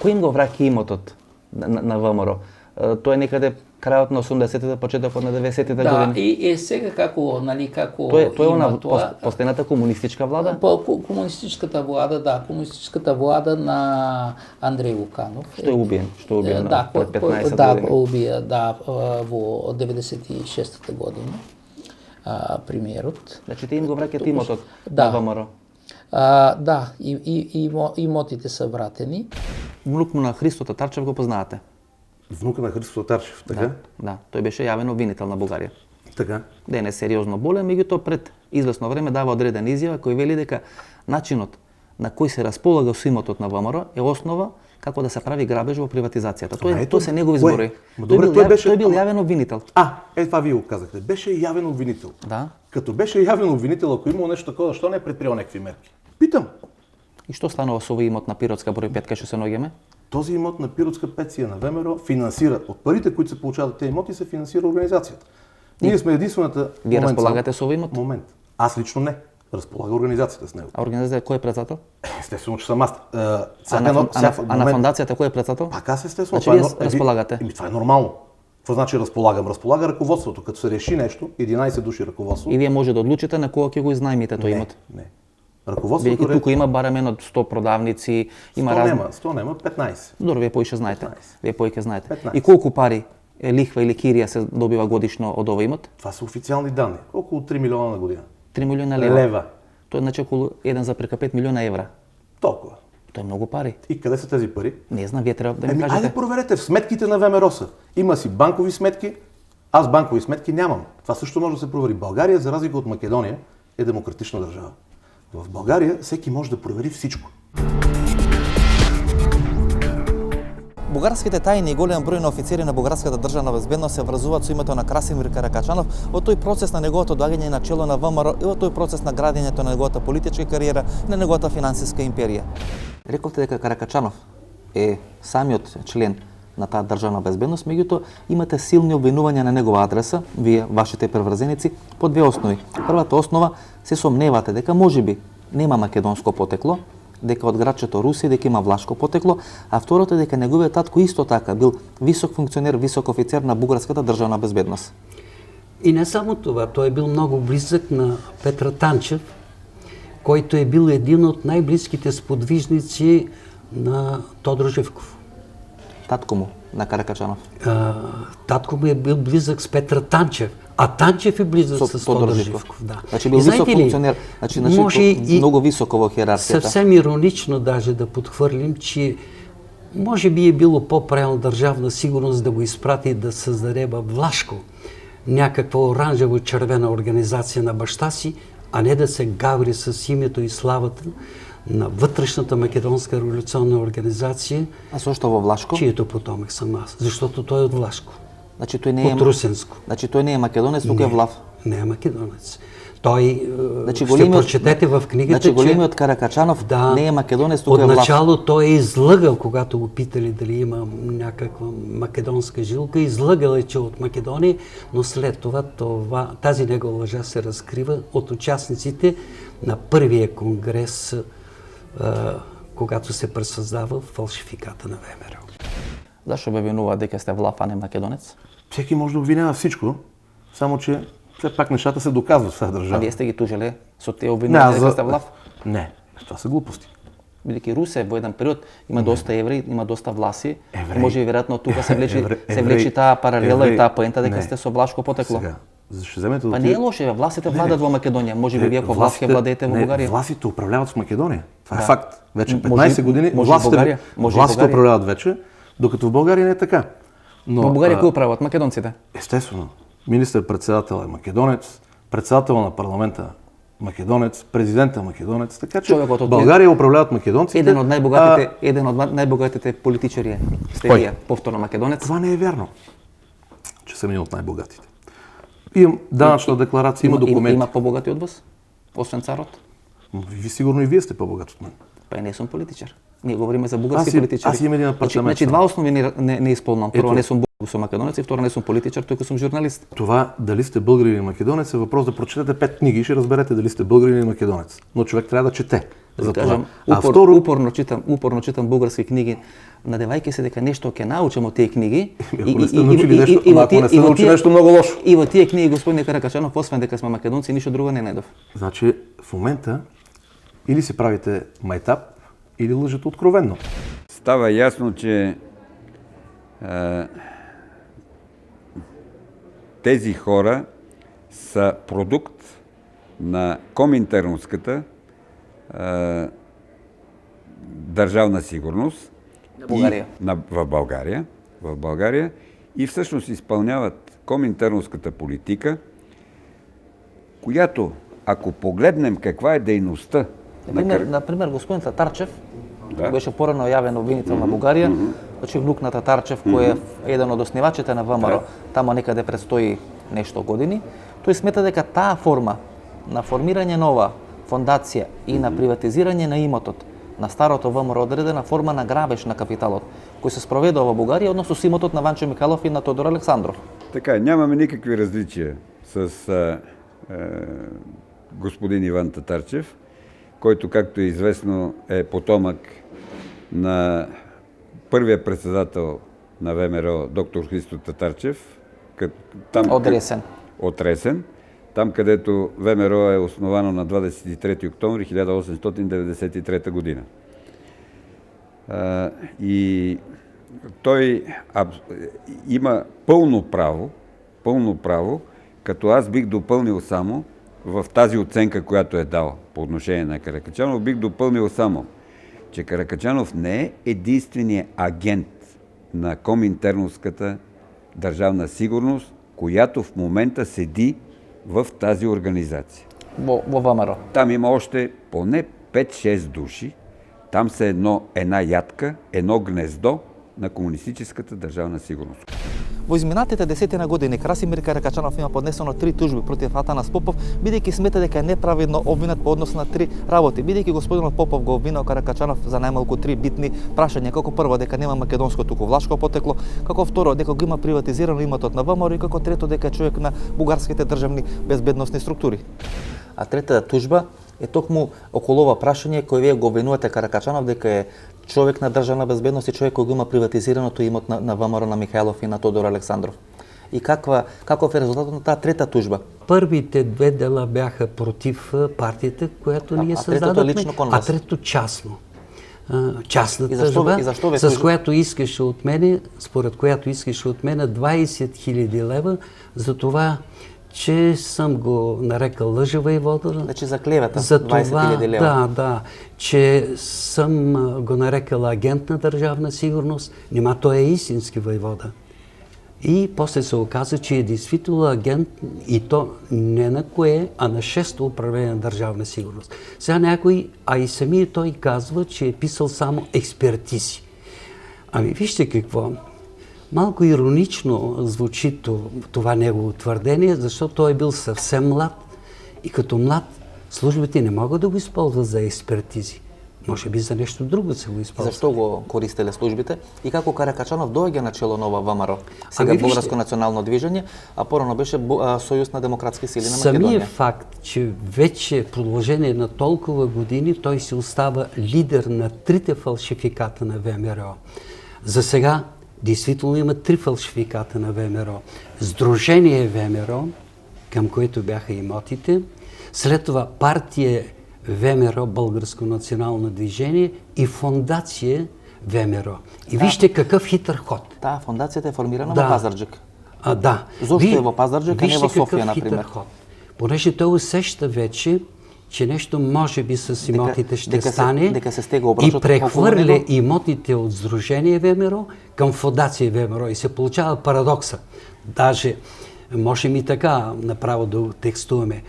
Кој им го враќа имотот на ВМРО? Тоа е некаде крајот на 80-те, почетокот на 90-те години. Да, и сега како Тоа е она постојната комунистичка влада? Комунистичката влада на Андрей Луканов. Што е убиен? Што е убиен пред 15 години? Да, убија, во 96-та година. Премиерот. Значи, те им го враќат имотот на ВМРО? Да, имотите са вратени. Внук му на Христо Татарчев го познаате? Внука на Христо Татарчев, така? Да, тој беше јавен обвинител на Бугарија. Така. Денес сериозно болен, меѓутоа пред известно време дава одредена изјава кој вели дека начинот на кој се располага со имотот на ВМРО е основа како да се прави грабеж во приватизацијата. Тоа се негови зборови. Тој бил јавен обвинител. Това вие го казахте. Беше јавен обвинител. Да. Като беше јавен обвинител, ако имало нешто такова, што не предприел некакви мерки? Питам. И што станува со овој имот на Пиротска број 5 кај што се наоѓаме? Този имот на Пиротска 5 си е на ВМРО, финансира од парите кои се получават тези имоти, се финансира организацијата. Ние сме единствената. Вие располагате со овој имот? Момент. Аз лично не. Разполага организацијата с него. А организацијата кој е председател? Естествено, че съм аз. А на фондацијата кој е председател? Пак аз естествено. Значи вие разполагате? Това е нормално. Какво значи разполагам? Разполага ръководството. Като се реши нещо, 11 души ръководство. И вие може да одлучите на кога ќе го изнајмите тој имот? Не. Ръководството... Бидејќи тука има барем од 100 продавници, има 100 нема, 15. Добро, вие поише знаете. 15. Вие поише знаете. 15. И колку пари лихва или кирија се добива годишно од овој имот? Това са официални данни. Около 3 милиона на година. 3 милиона лева. Тоа е значи околу 1,5 милиона евра. Толкова. Тоа е многу пари. И къде са тези пари? Не знам, вие трябва да ми кажете. Айде проверете в сметките на ВМРО са. Има си банкови сметки, аз банкови сметки нямам. Това също може да се провери. България, за разлика от Македония, е демократична държава. В България всеки може да провери всичко. Бугарските тајни и голем број на офицери на бугарската државна безбедност се врзуваат со името на Красимир Каракачанов во тој процес на неговото доаѓање на чело на ВМРО и во тој процес на градењето на неговата политичка кариера, на неговата финансиска империја. Рековте дека Каракачанов е самиот член на таа државна безбедност, меѓутоа имате силни обвинувања на негова адреса, вие, вашите преврзеници, по две основи. Првата основа, се сомневате дека можеби нема македонско потекло, дека од градчето Руси, дека има влашко потекло, а второто е дека неговиот татко исто така бил висок функционер, висок офицер на бугарската државна безбедност. И не само това, той е бил много близък на Петър Танчев, който е бил един от най-близките сподвижници на Тодор Живков. Татко му, на Каракачанов. Татко му е бил близък с Петър Танчев, а Танчев е близък с Тодор Живков. Да. Значи бил висок функционер, значи много високо во хиерархијата. Съвсем иронично даже да подхвърлим, че може би е било по-правилно Държавна сигурност да го изпрати да създаде във Влашко някаква оранжево-червена организация на баща си, а не да се гаври с името и славата на вътрешната македонска революционна организация. А защо във Влашко? Чието потомък съм аз. Защото той е от Влашко. Значи той не е, от Русенско. значи той не е македонец, тук е влав. Не е македонец. Той, Значи ще прочетете в книгата, значи големият че Каракачанов не е македонец, тук е влав. отначало той е излъгал, когато го питали дали има някаква македонска жилка. Излъгал е, че от Македония, но след това, тази негова лъжа се разкрива от участниците на първия конгрес, когато се пресъздава фалшификата на ВМРО. Защо бе винува дека сте влав, а не македонец? Всеки може да обвинява всичко, само че все пак нещата се доказват в тази държава. А вие сте ги тужили со те обвинения дека сте влав? Не, това са глупости. Бидејќи Русе во еден период има доста евреи, има доста власи. Може и веројатно тука се влечи таа паралела и таа поента дека сте со влашко потекло. Сега, ще вземете Па не е лошо, властите владат во Македонија. Може би вие ако власт ќе владеете во Бугарија. Властите управляват в Македония. Това е факт. Вече 15 години властите управляват вече, докато в България не е така. Во Бугарија кој управляват македонците? Естествено. Министър-председател е македонец, председател на парламента македонец, президента македонец, така че България управляват македонците. Еден од најбогатите политичари сте вие, повторно македонец. Това не е вярно, че съм един от най-богатите. Имам данъчна декларация, има документи. Има по-богати от вас? Освен царот? Сигурно и вие сте по-богат от мен. Па не съм политичар. Ние говориме за бугарски политичари. Аз имам един апартамент. Значи два основи не изпълнам. Първо, не съм сум македонец и второ, не съм политичар, тук съм журналист. Това дали сте българин или македонец е въпрос да прочетете 5 книги и ще разберете дали сте българин или македонец. Но човек трябва да чете. Да кажем, упорно читам български книги, надевајќи се дека нешто ќе научам од тие книги. Ако не сте научили нещо, ако не сте научили нещо много лошо. И во тие книги, господине Каракачанов, освен дека сме македонци, ништо друго не најдов. Значи, в момента или си правите майтап, или лъжете откровенно. Става ясно, че тези хора са продукт на коминтерновската държавна сигурност в България и всъщност изпълняват коминтерновската политика, която, ако погледнем каква е дейността... Например, господин Татарчев, беше порано јавен обвинител на Бугарија, значи внук на Татарчев, кој е еден од основачите на ВМРО, тамо некаде предстои нешто години, тој смета дека таа форма на формирање нова фондација и на приватизирање на имотот на старото ВМРО одредена форма на грабеж на капиталот, кој се спроведува во Бугарија, односно со имотот на Ванчо Михайлов и на Тодор Александров. Така, нямаме никакви различия с господин Иван Татарчев, който, както е известно, е потомък на първия председател на ВМРО, доктор Христо Татарчев. От Ресен. Там, където ВМРО е основано на 23 октомври 1893 година. И той има пълно право, като аз бих допълнил само в тази оценка, която е дал по отношение на Каракачанов, бих допълнил само, че Каракачанов не е единственият агент на коминтерновската държавна сигурност, която в момента седи в тази организация. Во ВМРО. Там има още поне 5-6 души. Там са една ядка, едно гнездо на комунистическата държавна сигурност. Во изминатите 10 години Красимир Каракачанов има поднесено 3 тужби против Атанас Попов, бидејќи смета дека е неправедно обвинет по однос на 3 работи. Бидејќи господинот Попов го обвинал Каракачанов за најмалку 3 битни прашања, како прво дека нема македонско туку влашко потекло, како второ дека го има приватизирано имотот на ВМРО и како трето дека е човек на бугарските државни безбедносни структури. А третата тужба е токму околу ова прашање кој вие го обвинувате Каракачанов дека е човек на државна безбедност и човек кој го има приватизираното имот на ВМРО на Михайлов и на Тодор Александров. И каков е резултатот на таа трета тужба? Първите 2 дела бяха против партията, която ние създадохме, а трето частно. Частната тъжба, с която искаше от мене, според която искаше от мене 20 000 лева за това, че съм го нарекал лъжевоевода. Значи за клевета 20 000 лева. Да, че съм го нарекал агент на държавна сигурност. Нима той е истински воевода. И после се оказа, че е действително агент и то не на кое, а на 6-то управление на държавна сигурност. Сега някой, а и самия той казва, че е писал само експертизи. Ами вижте какво. Малко иронично звучи това негово твърдение, защото той е бил съвсем млад и като млад службите не могат да го използват за експертизи. Може би за нещо друго се го използва. Защо го користеле службите и како Каракачанов доаѓа на чело нова ВМРО? Сега Българско национално движение, а порано беше Союз на демократски сили на Македонија. Самият факт, че вече в продължение на толкова години той се остава лидер на 3 фалшификата на ВМРО. За сега действително има 3 фалшификата на ВМРО. Сдружение ВМРО, към което бяха имотите, след това партия ВМРО, Българско национално движение и фондация ВМРО. И вижте какъв хитър ход. Таа фондацијата е формирана во Пазарджик. Да. Зошто е во Пазарджик, а не во Софија, например? Ход. Понеже той усеща вече, че нещо може би с имотите ще стане и прехвърля имотите от Сдружение ВМРО към фондация ВМРО и се получава парадокса. Даже можем и така направо да текстуваме.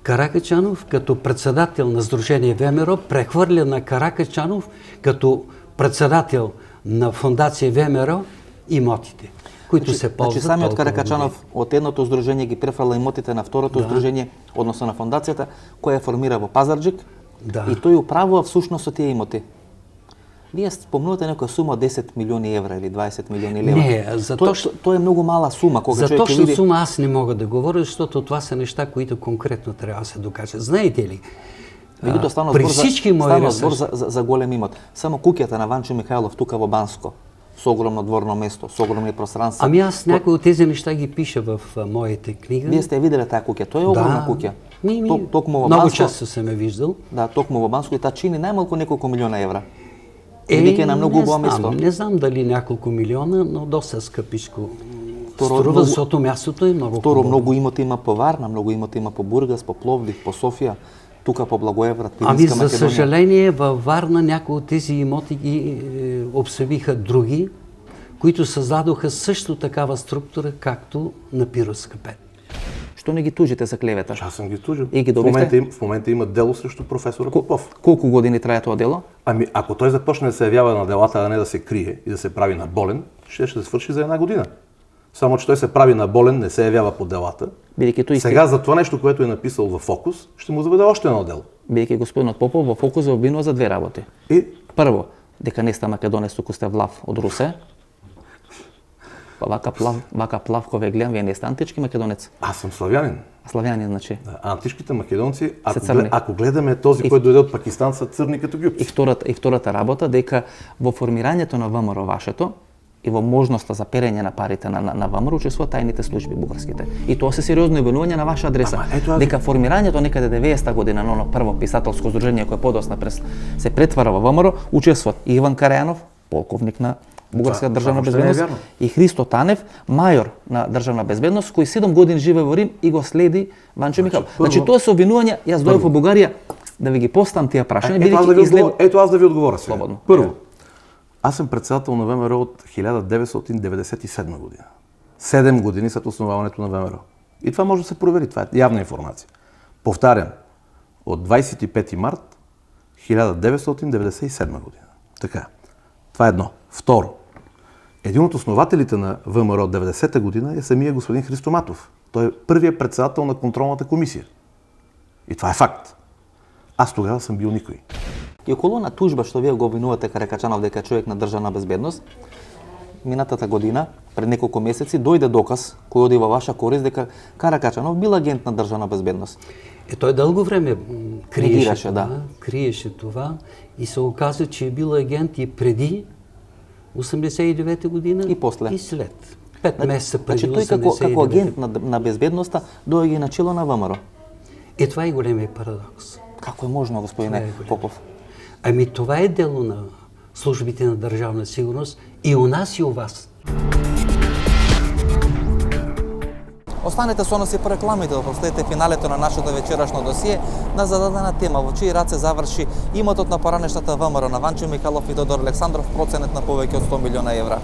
Каракачанов като председател на Сдружение ВМРО прехвърля на Каракачанов като председател на фондация ВМРО имотите, които се ползват. Значи самиот Каракачанов от едното сдружение ги префрала имотите на второто сдружение, односно на фондацијата, која ја формира во Пазарджик, и тој управува всушност со тие имоти. Вие спомнувате некоја сума од 10 милиони евра или 20 милиони лева. Не, тоа е многу мала сума. Кога за точна сума аз не мога да говоря, защото това са неща, които конкретно трябва да се докажат. Знаете ли, при всички мои разсъждения за голем имот. Само куќата на Ванчо Михайлов тука во Банско, со огромно дворно место, со огромни пространства. Ами аз някои от тези неща ги пиша в моите книги. Вие сте видели тая куќа? Тоа е огромна куќа. Много често съм я виждал. Да, токму во Банско и таа чини најмалку неколку милиона евра. Бидејќи на многу убаво место. Не знам дали няколко милиона, но доста скъпичко струва, защото мястото е много хубаво. Много имоти има по Варна, много имоти има по Бургас, по Пловдив, по Софија, тука по Благоевград, Пиринска Македонија. За съжаление, във Варна някои от тези имоти ги обсебиха други, които създадоха също такава структура, както на Пиротска 5. Што не ги тужите за клевета? Аз съм ги тужил. И ги добивте? В момента има дело срещу професора Попов. Колко години трае това дело? Ами, ако той започне да се явява на делата, а не да се крие и да се прави на болен, ще се свърши за 1 година. Само, че той се прави на болен, не се явява по делата. Сега за това нещо, което е написал във Фокус, ще му заведе още едно дело. Бидејќи господинот Попов во Фокус е обвинува за 2 работи. Прво, дека не сте македонец, туку сте влав од Русе. Вака плав кој ве гледам, вие не сте антички македонец. Аз съм славянин. Славянин, значи. Античките македонци, ако гледаме този, който дойде от Пакистан, са црни като гюбци. И втората работа, дека во формирањето на ВМРО вашето и во можноста за перење на парите на ВМРО учествуваат тајните служби бугарските. И тоа се сериозно обвинување на ваша адреса. Дека формирањето некаде 90-та година на прво писателско здружение кое подосна се претвара во ВМРО, учествуваат Иван Карајанов, полковник на Бугарска државна безбедност, и Христо Танев, мајор на државна безбедност, кој 7 години живее во Рим и го следи Ванчо Михайлов. Значи тоа се обвинувања, јас дојдов во Бугарија да ви ги поставам тие прашања. Ето аз да ви одговоря сега. Слободно. Първо, аз съм председател на ВМРО от 1997 година. 7 години след основаването на ВМРО. И това може да се провери, това е явна информация. Повтарям, от 25 март 1997 година. Така, това е едно. Второ, един от основателите на ВМРО от 90-та година е самия господин Христо Матов. Той е първият председател на контролната комисия. И това е факт. Аз тогава съм бил никой. И околу на тужба што вие го обвинувате Каракачанов дека е човек на државна безбедност, минатата година, пред неколку месеци, дојде доказ кој оди во ваша корист дека Каракачанов бил агент на државна безбедност. Той дълго време криеше това и се оказа, че е бил агент и преди 89-та година и после. И след. 5 месеца преди 89-та. Значи тој како агент на безбедноста дојде на чело на ВМРО. И това е големият парадокс. Како е можно, господине Попов? Ами това е дело на службите на държавна сигурност и у нас и у вас. Останете со нас и по рекламите да проследите финалето на нашето вечерашно досие на зададена тема во чии раце заврши имотот на поранешната ВМРО на Ванчо Михайлов и Тодор Александров, проценет на повеќе од 100 милиона евра.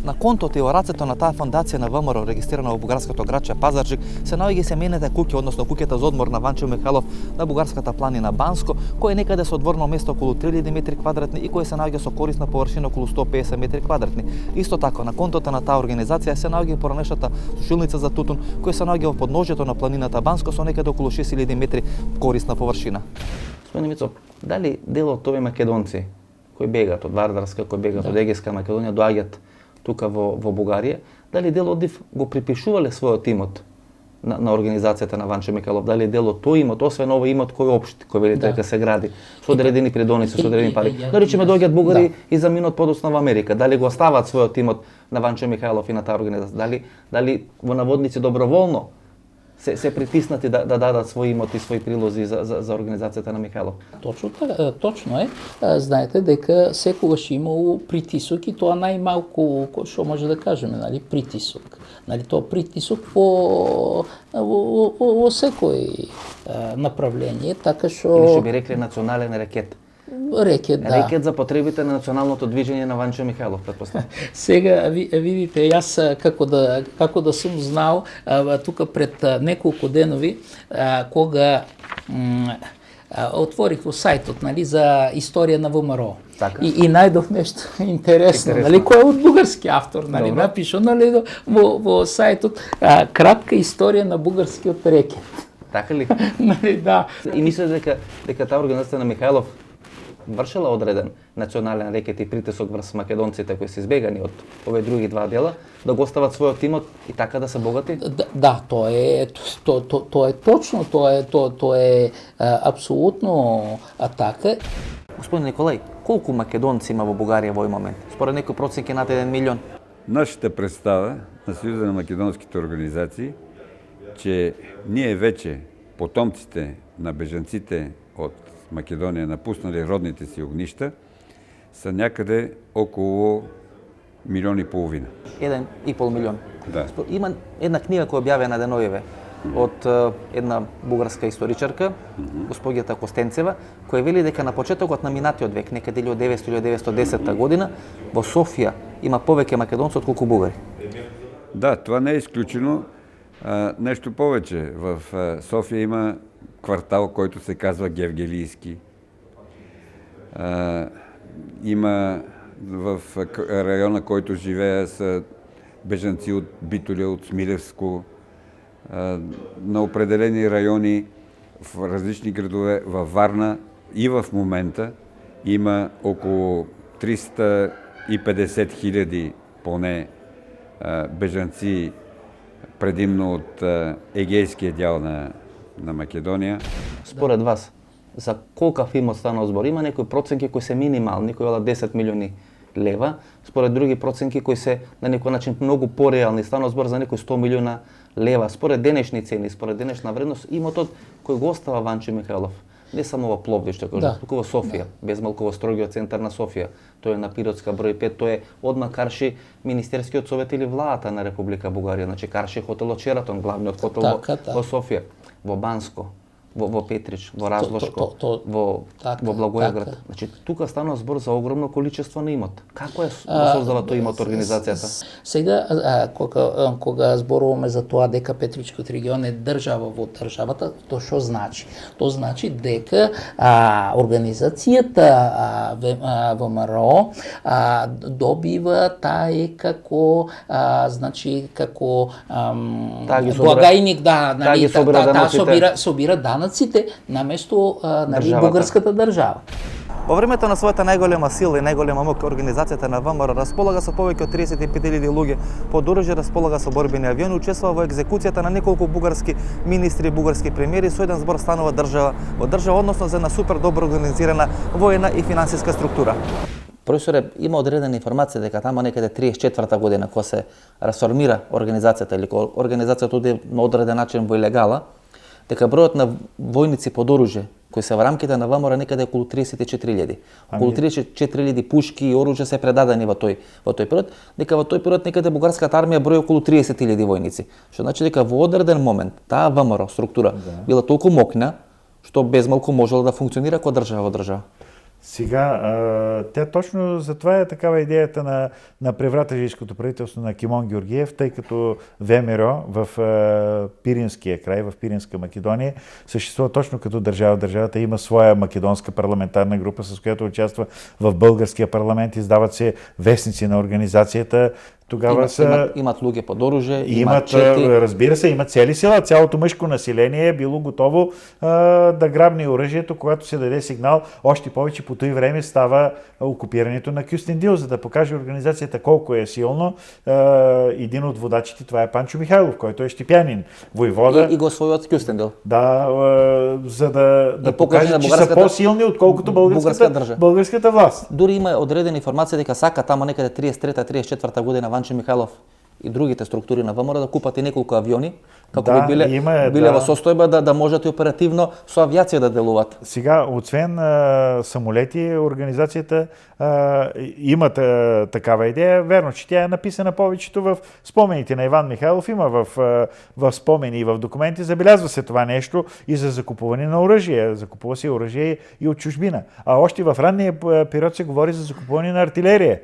На контото и во рацето на таа фондација на ВМРО, регистрирана во бугарското градче Пазарджик, се наоѓа семејните куќи, односно куќата за одмор на Ванчо Михайлов на бугарската планина Банско, кој е некаде со одворно место околу 3000 метри квадратни и кој се наоѓа со корисна површина околу 150 метри квадратни. Исто така, на контото на таа организација се наоѓа и поранешната сушилница за тутун, кој се наоѓа во подножјето на планината Банско со некаде околу 6000 метри корисна површина. Господин Мицо, дали дел од овие македонци кои бегат од Вардарска, кои бегат од Егејска Македонија, доаѓаат тука во Бугарија, дали дел од нив го припишувале својот имот на организацијата на Ванчо Михайлов, дали дел од тој имот, освен овој имот кој е општ, кој велите дека се гради со одредени придоници, со одредени пари. Да речеме доаѓаат бугари и за минут подоцна во Америка, дали го оставаат својот имот на Ванчо Михайлов и на таа организација, дали во наводници доброволно се притиснати да дадат свој имот и своји прилози за организацијата на Михайлов. Точно е. Знаете дека секогаш имало притисок и тоа најмалку што може да кажеме, нали, притисок. Нали, тоа притисок во секој направление, така што или што би рекле национален рекет. Рекет, да. Рекет за потребите на националното движење на Ванчо Михайлов, претпоставам. Сега видите, јас како да сум знал тука пред неколку денови кога отворих во сајтот, нали, за историја на ВМРО. Така. И најдов нешто интересно, нали, кој е од бугарски автор, нали, напишано, нали, во сајтот кратка историја на бугарскиот рекет. Така ли? Нали, да. И мислите дека таа организација на Михайлов вршила одреден национален рекет и притисок врз македонците кои се избегани од овие други два дела, да го остават својот имот и така да се богати? Да, тоа е точно, тоа е апсолутно така. Господин Николај, колку македонци има во Бугарија во овој момент? Според некои проценки над 1 милион. Нашата представа на Съюза на македонските организации, че ние вече потомците на бежанците од Македонија напуснали родните си огништа, са някъде около 1,5 милиона. 1,5 милион. Да. Има една книга која објавена деновиве од една бугарска историчарка, госпоѓата Костенцева, која вели дека на почетокот на минатиот век, некаде 1900-1910 година, во Софија има повеќе македонци отколку бугари. Да, това не е изключено. Нещо повече. В София има квартал, който се казва Гевгелийски. Има в района, който живея, са бежанци от Битоля, от Смилевско. На определени райони в различни градове, във Варна и в момента има около 350 хиляди поне бежанци, предимно от егейския дял на Македонија. Според вас, за колкав имот станува збор? Има некои проценки кои се минимални, кои велат 10 милиони лева, според други проценки кои се на некој начин многу пореални, станува збор за некои 100 милиона лева. Според денешни цени, според денешна вредност, имотот кој го остава Ванчо Михайлов, не само во Пловдив, што кажа, туку во Софија, без малку во строгиот центар на Софија. Тој е на Пиротска број 5, тој е одма карши Министерскиот совет или владата на Република Бугарија, значи карши хотелот Шератон, главниот хотел во Софија, во Банско, во Петрич, во Разлошко, во Благоевград. Значи тука станува збор за огромно количество на имот. Како е создава тој имот организацијата? Сега кога зборуваме за тоа дека Петричкиот регион е држава во државата, тоа што значи? Тоа значи дека организацијата ВМРО добива таа како како благајник, собира данъците наместо бугарската држава. Во времето на својата најголема сила и најголема мок, организацијата на ВМРО располага со повеќе од 35.000 луѓе, под оружје, располага со борбени авиони, учествува во екзекуцијата на неколку бугарски министри и бугарски премиери, со еден збор станува држава во држава, односно за една супер добро организирана воена и финансиска структура. Професоре, има одредена информација дека тамо некаде 34-та година, кога се расформира организацијата или кога организацијата оди на одреден начин во илегала, дека бројот на војници под оружје кои се во рамките на ВМРО некаде околу 34.000. Околу 34.000 пушки и оружје се предадени во тој период, дека во тој период некаде бугарската армија брои околу 30.000 војници. Што значи дека во одреден момент таа ВМРО структура била толку мокна што без малку можела да функционира како држава во држава. Сега, тя точно затова е такава идеята на превратежийското правителство на Кимон Георгиев, тъй като ВМРО в Пиринския край, в Пиринска Македония, съществува точно като държава. Държавата има своя македонска парламентарна група, с която участва в българския парламент, издават се вестници на организацията. Тогава имат луѓе под оружие, имат разбира се, имат цели села. Цялото мъжко население е било готово да грабне оръжието, когато се даде сигнал. Още повече по това време става окупирането на Кюстендил, за да покаже организацията колко е силно. Един от водачите, това е Панчо Михайлов, който е щипянин, войвода. И го освоюват Кюстендил. Да, за да покажат, че са по-силни, отколкото българската власт. Дури има одредена информация дека сака тамо некаде 33-34 година Ванчо Михайлов и другите структури на ВМРО да купат и неколку авиони, како би биле во состојба да можат и оперативно со авиација да делуват. Сега, освен самолети, организацията има такава идея. Верно, че тя е написана повечето в спомените на Иван Михайлов. Има в спомени и в документи. Забелязва се това нещо и за закупуване на оръжие. Закупува се оръжие и от чужбина. А още в ранния период се говори за закупуване на артилерия.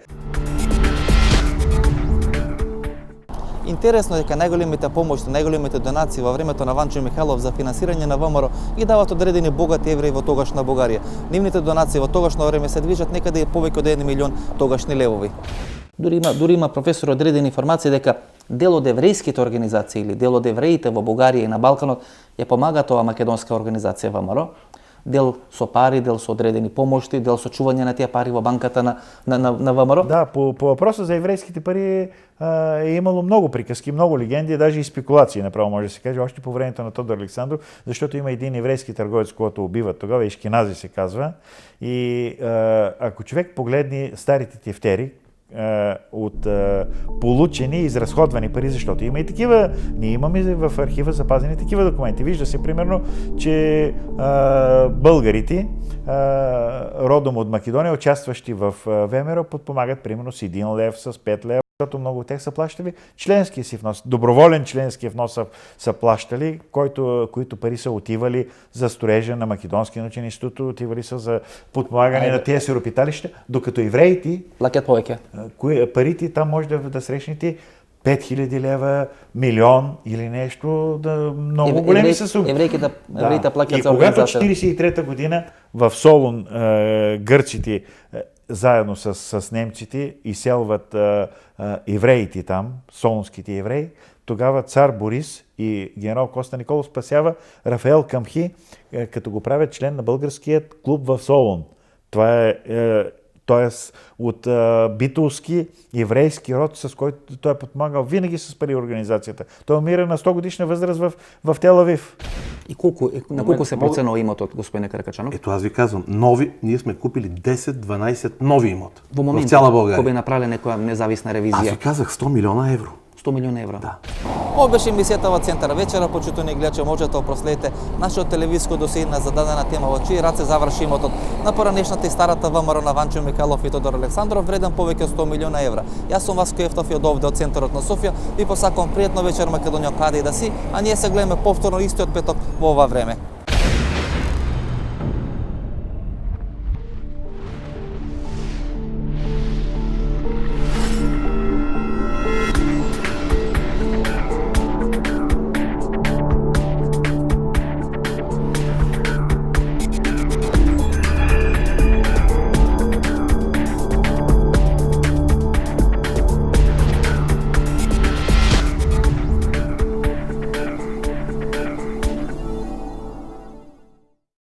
Интересно е дека најголемите помоши, најголемите донации во времето на Ванчо Михайлов за финансирање на ВМРО ги дават одредени богати евреи во тогашна Бугарија. Нивните донации во тогашно време се движат некаде повеќе од 1 милион тогашни левови. Дури има професор одредени информации дека дел од еврејските организации или дел од евреите во Бугарија и на Балканот ја помагаат ова македонска организација ВМРО. Дел со пари, дел со одредени помошти, дел со чување на тие пари во банката на ВМРО. Да, по въпроса за еврейските пари е имало много приказки, много легенди, даже и спекулации, направо може да се каже, още по времето на Тодор Александров, защото има един еврейски търговец, който убиват тогава, Ишкенази се казва. И ако човек погледне старите тефтери, от получени и изразходвани пари, защото има и такива, ние имаме в архива запазени такива документи. Вижда се примерно, че българите, родом от Македония, участващи в ВМРО, подпомагат примерно с 1 лев, с 5 лев, защото много от тях са плащали членския си внос. Доброволен членски внос са плащали, които пари са отивали за строежа на Македонския научен институт, отивали са за подпомагане на тези сиропиталища, докато евреите плакат повеќе. Парите там може да срещнете 5000 лева, милион или нещо, много големи са суми. Евреите плакат за организация. И когато 1943 година в Солун гърците заедно с немците изселват евреите там, солунските евреи, тогава цар Борис и генерал Коста Николов спасява Рафаел Камхи, като го правят член на българският клуб в Солун. Това е т.е. от битулски еврейски род, с който той е подпомагал винаги с пари организацията. Той умира на 100 годишна възраст в Тел Авив. И на колко се проценува имотот, господин Каракачанов? Ето аз ви казвам, нови, ние сме купили 10-12 нови имота в цяла България. Кога би направили некоја независна ревизија? Аз ви казах 100 милиона евро. 100 милиона евро? Да. Ова беше емисијата во Центар вечера, почитувани гледачи, можете да проследите нашиот телевизиско досие на зададена тема во чии раце заврши имотот на поранешната и старата ВМРО на Ванчо Михайлов и Тодор Александров, вреден повеќе од 100 милиона евра. Јас сум Васко Ефтов и од овде од центарот на Софија ви посакувам пријатно вечер Македонија каде и да си, а ние се гледаме повторно истиот петок во ова време.